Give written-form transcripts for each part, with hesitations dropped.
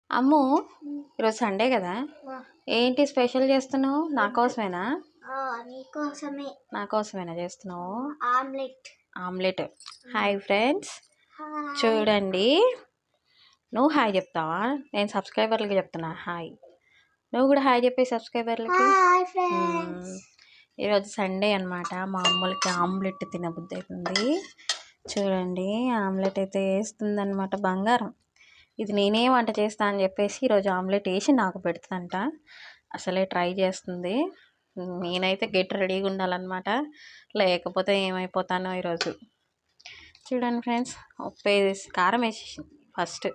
అమ్ము, ఈరోజు సండే కదా, ఏంటి స్పెషల్ చేస్తున్నావు? నా కోసమేనా? నీకోసమే. నా కోసమేనా చేస్తున్నావు? ఆమ్లెట్. హాయ్ ఫ్రెండ్స్, చూడండి. నువ్వు హాయ్ చెప్తావా? నేను సబ్స్క్రైబర్లకి చెప్తున్నా హాయ్. నువ్వు కూడా హాయ్ చెప్పే సబ్స్క్రైబర్లకి. ఈరోజు సండే అనమాట. మా అమ్మలకి ఆమ్లెట్ తినబుద్ధి అవుతుంది. చూడండి, ఆమ్లెట్ అయితే వేస్తుంది అనమాట. బంగారం. ఇది నేనే వంట చేస్తా అని చెప్పేసి ఈరోజు ఆమ్లెట్ వేసి నాకు పెడుతుందంట. అసలే ట్రై చేస్తుంది. నేనైతే గెట్ రెడీగా ఉండాలన్నమాట, లేకపోతే ఏమైపోతానో ఈరోజు. చూడండి ఫ్రెండ్స్, ఉప్పు వేసి కారం వేసేసింది. ఫస్ట్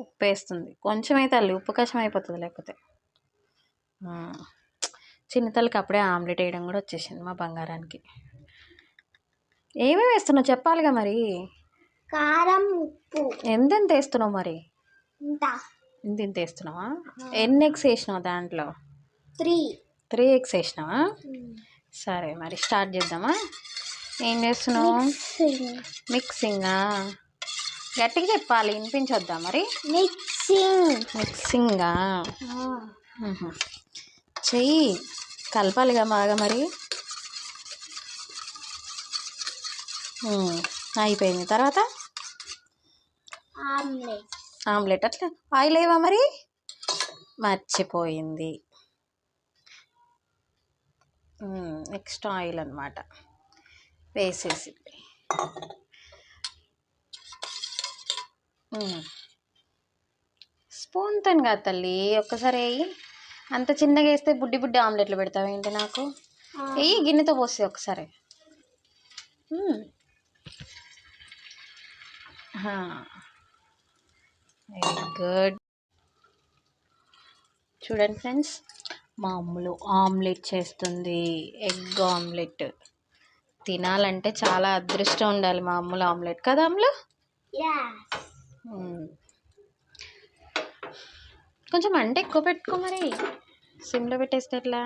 ఉప్పు వేస్తుంది. కొంచెం అయితే అల్లి ఉప్పు కషం అయిపోతుంది లేకపోతే. చిన్నతల్లికి అప్పుడే ఆమ్లెట్ వేయడం కూడా వచ్చేసింది మా బంగారానికి. ఏమేమి వేస్తున్నావు చెప్పాలిగా మరి. కారం, ఉప్పు. ఎంతెంత వేస్తున్నావు మరి? ఇంత వేస్తున్నావా? ఎన్ని ఎగ్స్ వేసినావు దాంట్లో? 3 ఎగ్స్ వేసినావా? సరే మరి స్టార్ట్ చేద్దామా? ఏం చేస్తున్నావు? మిక్సింగా? గట్టిగా చెప్పాలి, వినిపించొద్దా మరి? మిక్సింగా చెయ్యి, కలపాలిగా బాగా మరి. అయిపోయింది. తర్వాత ఆమ్లెట్. అట్లా ఆయిల్ వేయవా మరి? మర్చిపోయింది. నెక్స్ట్ ఆయిల్ అనమాట వేసేసి స్పూన్తో కాదు తల్లి, ఒక్కసారి వేయి. అంత చిన్నగా వేస్తే బుడ్డి బుడ్డి ఆమ్లెట్లు పెడతావు ఏంటి నాకు? వేయి, గిన్నెతో పోస్తే ఒకసారి. Very good. చూడండి ఫ్రెండ్స్, మా అమ్ములు ఆమ్లెట్ చేస్తుంది. ఎగ్ ఆమ్లెట్ తినాలంటే చాలా అదృష్టం ఉండాలి మా అమ్ములు ఆమ్లెట్ కదా అమ్ములు? కొంచెం మంట ఎక్కువ పెట్టుకో మరి, సిమ్లో పెట్టేస్తే ఎట్లా?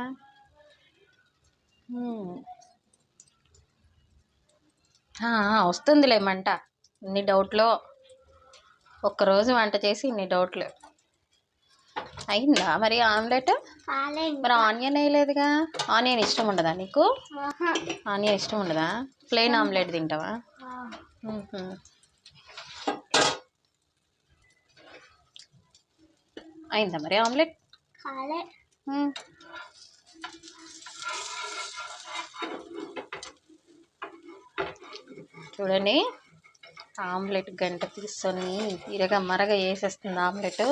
వస్తుందిలే మంట. ఇన్ని డౌట్లో ఒక్కరోజు వంట చేసి ఇన్ని డౌట్లు. అయిందా మరి ఆమ్లెట్? మరి ఆనియన్ వేయలేదుగా. ఆనియన్ ఇష్టం ఉండదా నీకు? ఆనియన్ ఇష్టం ఉండదా? ప్లెయిన్ ఆమ్లెట్ తింటావా? అయిందా మరి ఆమ్లెట్? చూడండి, ఆమ్లెట్ గంట తీసుకొని మరగ వేసేస్తుంది ఆమ్లెట్.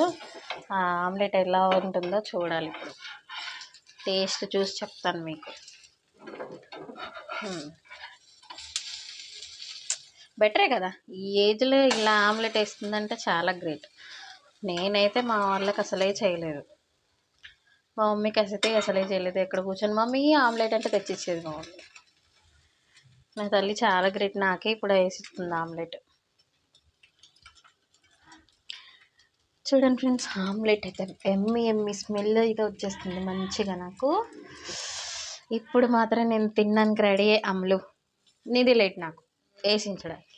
ఆ ఆమ్లెట్ ఎలా ఉంటుందో చూడాలి. ఇప్పుడు టేస్ట్ చూసి చెప్తాను మీకు. బెటరే కదా, ఈ ఏజ్లో ఇలా ఆమ్లెట్ వేస్తుందంటే చాలా గ్రేట్. నేనైతే మా వాళ్ళకి అసలే చేయలేదు, మా మమ్మీకి అసలే చేయలేదు. ఎక్కడ కూర్చొని మమ్మీ ఆమ్లెట్ అంటే తెచ్చిచ్చేది మా మమ్మీ. నా తల్లి చాలా గ్రేట్, నాకే ఇప్పుడు వేసిస్తుంది ఆమ్లెట్. చూడండి ఫ్రెండ్స్, ఆమ్లెట్ అయితే ఎమ్మి స్మెల్ అయితే వచ్చేస్తుంది మంచిగా నాకు. ఇప్పుడు మాత్రం నేను తినడానికి రెడీ అమ్ములు. నీది లేట్ నాకు వేసించడానికి.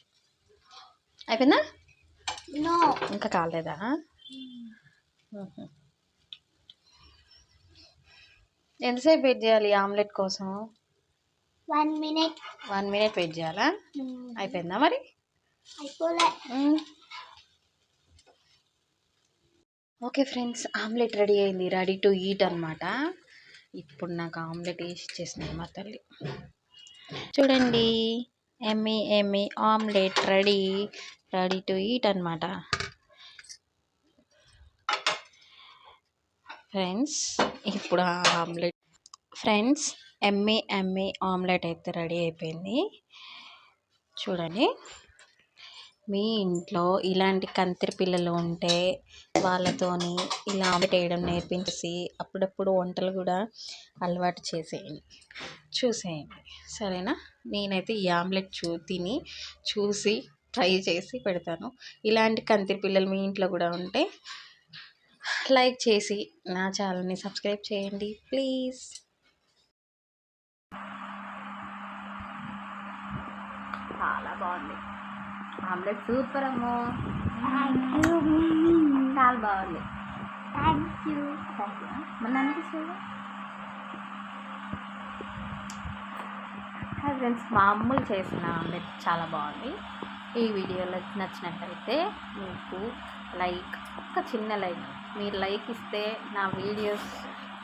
అయిపోయిందా? ఇంకా కాలేదా? ఎంతసేపు వెయిట్ చేయాలి ఆమ్లెట్ కోసం? 1 minute. 1 minute వెయిట్ చేయాలా? అయిపోయిందా మరి? ఓకే ఫ్రెండ్స్, ఆమ్లెట్ రెడీ అయింది. రెడీ టు ఈట్ అనమాట. ఇప్పుడు నాకు ఆమ్లెట్ వేసి ఇచ్చేసింది మా తల్లి. చూడండి, ఎమ్మి ఆమ్లెట్ రెడీ టు ఈట్ అనమాట. ఫ్రెండ్స్, ఇప్పుడు ఆమ్లెట్ ఎమ్మి ఆమ్లెట్ అయితే రెడీ అయిపోయింది. చూడండి, మీ ఇంట్లో ఇలాంటి కంతిరి పిల్లలు ఉంటే వాళ్ళతోని ఇలా ఆమ్లెట్ వేయడం నేర్పించేసి అప్పుడప్పుడు వంటలు కూడా అలవాటు చూసేయండి, సరేనా? నేనైతే ఈ ఆమ్లెట్ తిని చూసి ట్రై చేసి పెడతాను. ఇలాంటి కంతిరి పిల్లలు మీ ఇంట్లో కూడా ఉంటే లైక్ చేసి నా ఛానల్ని సబ్స్క్రైబ్ చేయండి ప్లీజ్. చాలా బాగుంది. ఆమ్లెట్ సూపర్ అమ్మో. థ్యాంక్ యూ చాలా బాగుంది. Thank you. మన అనిపిస్తుంది. హాయ్ ఫ్రెండ్స్, మా అమ్ములు చేసిన ఆమ్లెట్ చాలా బాగుంది. ఈ వీడియోలో నచ్చినట్లయితే మీకు లైక్, ఒక చిన్న లైక్, మీరు లైక్ ఇస్తే నా వీడియోస్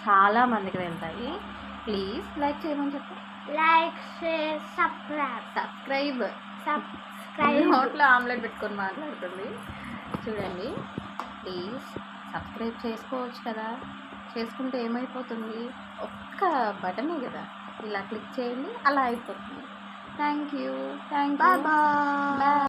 చాలా మందికి వెళ్తాయి. ప్లీజ్ లైక్ చేయమని చెప్పండి. Like, share, subscribe. సబ్స్క్రైబ్. నోట్లో ఆమ్లెట్ పెట్టుకొని మాట్లాడుతుంది చూడండి. ప్లీజ్ సబ్స్క్రైబ్ చేసుకోవచ్చు కదా. చేసుకుంటే ఏమైపోతుంది, ఒక్క బటనే కదా, ఇలా క్లిక్ చేయండి, అలా అయిపోతుంది. Thank you. Bye bye.